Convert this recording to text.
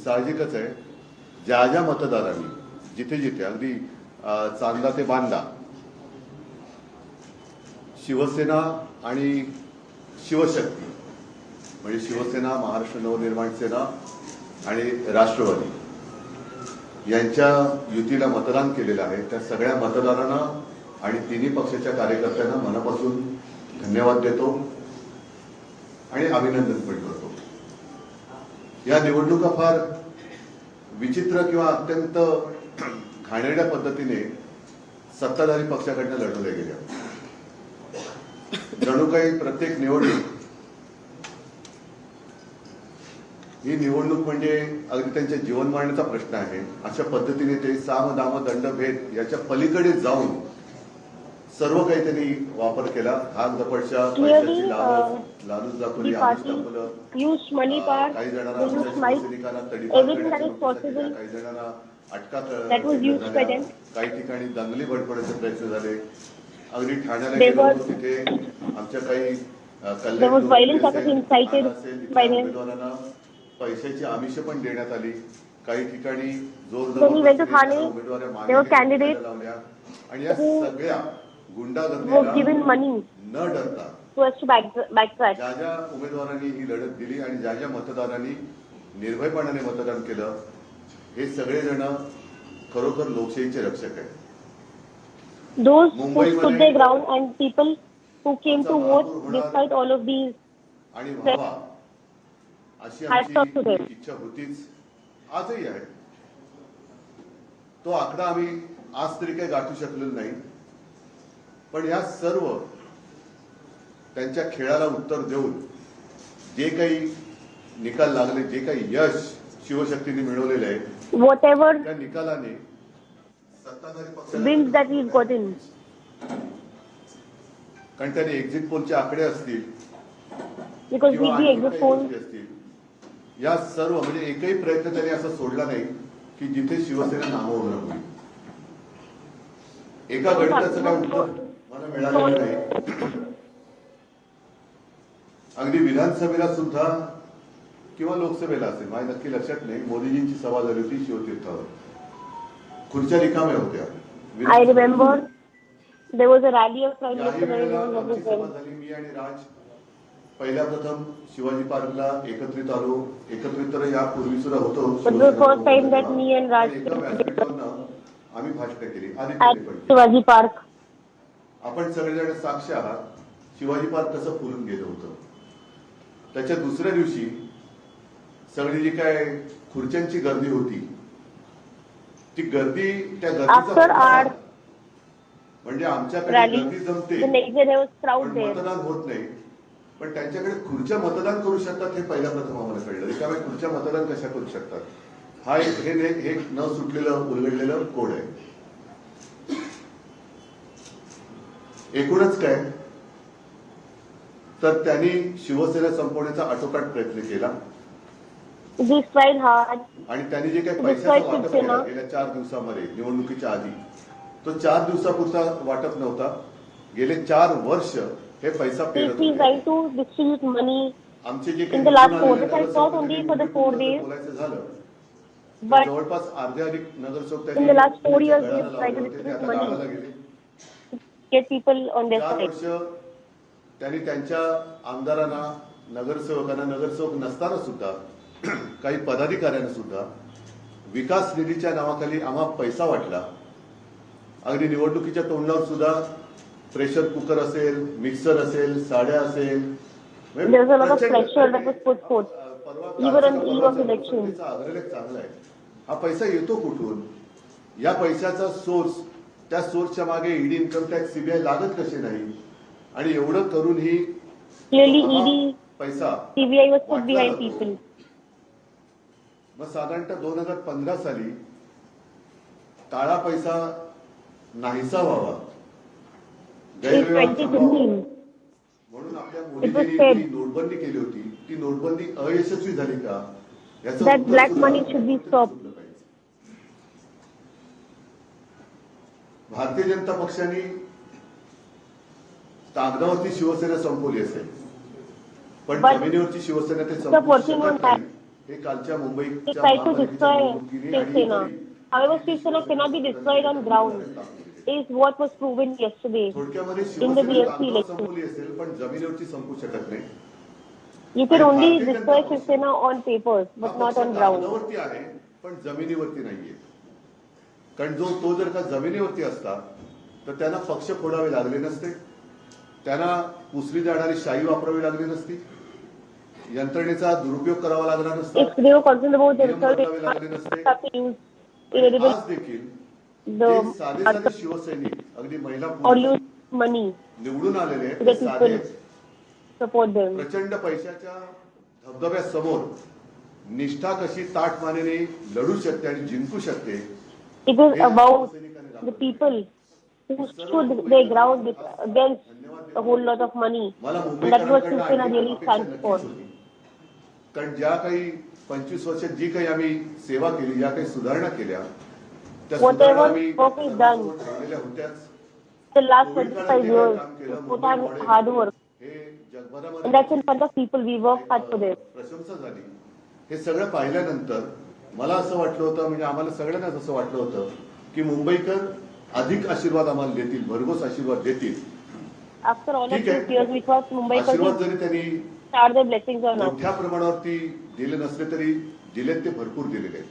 साहजिकच आहे, ज्या ज्या मतदारांनी जिथे जिथे अगदी चांदा ते बांदा शिवसेना आणि शिवशक्ती म्हणजे शिवसेना, महाराष्ट्र नवनिर्माण सेना आणि राष्ट्रवादी यांच्या युतीला मतदान केलेलं आहे त्या सगळ्या मतदारांना आणि तिन्ही पक्षाच्या कार्यकर्त्यांना मनापासून धन्यवाद देतो आणि अभिनंदन पण करतो। या निवडणुका फार विचित्र किंवा अत्यंत घाणेरड्या पद्धतीने सत्ताधारी पक्षाकडनं लढवल्या गेल्या। जणू काही प्रत्येक निवडणूक ही निवडणूक म्हणजे अगदी त्यांच्या जीवन मारण्याचा प्रश्न आहे अशा पद्धतीने ते साम दाम दंड भेद याच्या पलीकडे जाऊन सर्व काही त्यांनी वापर केला। धाक दपटशा पैशाची लालूच दाखवली, आमिष दाखवलं, काही जणांना सैनिकांना तडीपार करण्याचा, काही जणांना अटकात, काही ठिकाणी दंगली भडकवण्याचे प्रयत्न झाले। अगदी ठाण्याला गेलो तिथे आमच्या काही उमेदवारांना पैशाची आमिष पण देण्यात आली। काही ठिकाणी जोर उमेदवार लावल्या आणि या सगळ्या गुंडागर्दीला न डरता ज्या ज्या उमेदवारांनी ही लढत दिली आणि ज्या ज्या मतदारांनी निर्भयपणाने मतदान केलं हे सगळे जण खरोखर लोकशाहीचे रक्षक आहेत। Those who stood their ground and people who came to vote despite all of these आणि व्हावा अशी आमची इच्छा होतीच, आजही आहे। तो आकडा आम्ही आज तरी काही गाठू शकलेलो नाही, पण या सर्व त्यांच्या खेळाला उत्तर देऊन जे काही निकाल लागले, जे काही यश शिवशक्तीने मिळवलेले आहे whatever त्या निकालाने wins that we've gotten, कारण त्याने एक्झिट पोलचे आकडे असतील because with the exit poll असतील, या सर्व म्हणजे एकही प्रयत्न त्यांनी असा सोडला नाही की जिथे शिवसेना नामवलं होईल। एका गणिताचं काय उत्तर मला मिळालेलं नाही। अगदी विधानसभेला सुद्धा किंवा लोकसभेला असेल माझ्या नक्की लक्षात नाही, मोदीजींची सभा झाली होती शिवतीर्थावर, खुर्च्या रिकाम्या होत्या। I remember there was a rally of Prime Minister Narendra Modi. मी आणि राज पहिल्या प्रथम शिवाजी पार्कला एकत्रित आलो, एकत्रित तर यापूर्वी सुद्धा होतो। But the first time that me and Raj आम्ही भाषण केली at Shivaji Park. आपण सगळेजण साक्ष आहात शिवाजी पार्क कसं फुलून गेलं होतं। त्याच्या दुसऱ्या दिवशी सगळी जी काय खुर्च्यांची गर्दी होती ती गर्दी त्या गर्दीचा म्हणजे आमच्याकडे गर्दी जमते मतदान होत नाही, पण त्यांच्याकडे खुर्च्या मतदान करू शकतात हे पहिल्या प्रथम आम्हाला कळलं। रिकाम्या खुर्च्या मतदान कशा करू शकतात हा हे न सुटलेलं उलगडलेलं कोड आहे। एकूणच काय तर त्यांनी शिवसेना संपवण्याचा आटोकाट प्रयत्न केला आणि त्यांनी जे काही पैशाचा वाटप केला गेल्या 4 दिवसामध्ये निवडणुकीच्या आधी तो 4 दिवसापुरता वाटप नव्हता, गेले 4 वर्ष हे पैसा पेरत होते। आमचे जे काही बोलायचं झालं जवळपास अर्ध्या अधिक नगरसेवक त्यांनी गेले 4 वर्ष त्यांनी त्यांच्या आमदारांना नगरसेवक नसताना सुद्धा काही पदाधिकाऱ्यांना सुद्धा विकास निधीच्या नावाखाली आम्हा पैसा वाटला। अगदी निवडणुकीच्या तोंडावर सुद्धा प्रेशर कुकर असेल, मिक्सर असेल, साड्या असेल, अग्रलेख चांगला आहे। हा पैसा येतो कुठून, या पैशाचा सोर्स, त्या सोर्सच्या मागे ईडी, इन्कम टॅक्स, सीबीआय लागत कसे नाही आणि एवढं करून ही पैसा मग साधारणतः 2015 साली काळा पैसा नाहीसा व्हावा, म्हणून आपल्या मोदींनी नोटबंदी केली होती। ती नोटबंदी अयशस्वी झाली का याचा black money should be stop. Bharatiya Janata पक्षाने कागदावरती शिवसेना संपवली असेल, पण जमिनीवरची शिवसेना ते संपवू शकत नाही हे कालच्या They मुंबईच्या tried to महापालिकेच्या destroy निवडणुकीने आणि Shiv Sena. इतरही However, Shiv Sena cannot be destroyed on ground, is what was proven yesterday थोडक्यामध्ये in the शिवसेना BSc कागदावर election. संपवली असेल पण जमिनीवरची संपू शकत नाही. You can आणि only भारतीय destroy जनता Shiv पक्ष Sena on papers, हा but not पक्ष on ground. कागदावरती आहे पण जमिनीवरती नाहीये. कारण तो जर का जमिनीवरती असता तर त्यांना पक्ष फोडावे लागले नसते, त्यांना पुसली जाणारी शाही वापरावी लागली नसती, यंत्रणेचा दुरुपयोग करावा लागला नसता, If they were concerned about नियम themselves, बदलावे they लागले नसते. have to use आणि irrelevant आज देखील जे the साधे साधे शिवसैनिक अगदी महिला or पुरुष use money निवडून आलेले आहेत to ते get साधे people support them. प्रचंड पैशाच्या धबधब्यासमोर निष्ठा कशी ताटमानेने लढू शकते आणि जिंकू शकते It is about the people who stood their ground against a whole lot of money. मला And that's what Shiv Sena मुंबईकरांकडनं really अपेक्षा stands for. नक्कीच होती. कारण ज्या काही 25 वर्षात जी काही आम्ही सेवा केली, ज्या काही सुधारणा केल्या त्या Whatever सुधारणा आम्ही work is done. सर्वांसमोर ठेवलेल्या होत्याच. The last कोविड काळात 25 जे काही years, काम केलं, we put Mumbai our model hard work. हे And जगभरामध्ये that's in front of people. We work hard for them. प्रशंसा झाली. हे सगळं पाहिल्यानंतर मला असं वाटलं होतं, म्हणजे आम्हाला सगळ्यांनाच असं वाटलं होतं की मुंबईकर अधिक आशीर्वाद आम्हाला देतील, भरघोस आशीर्वाद देतील. After all of ठीक these years, we thought आहे, Mumbai आशीर्वाद could जरी त्यांनी start their blessings on us. मोठ्या प्रमाणावरती दिले नसले तरी दिलेत ते भरपूर दिलेले आहेत.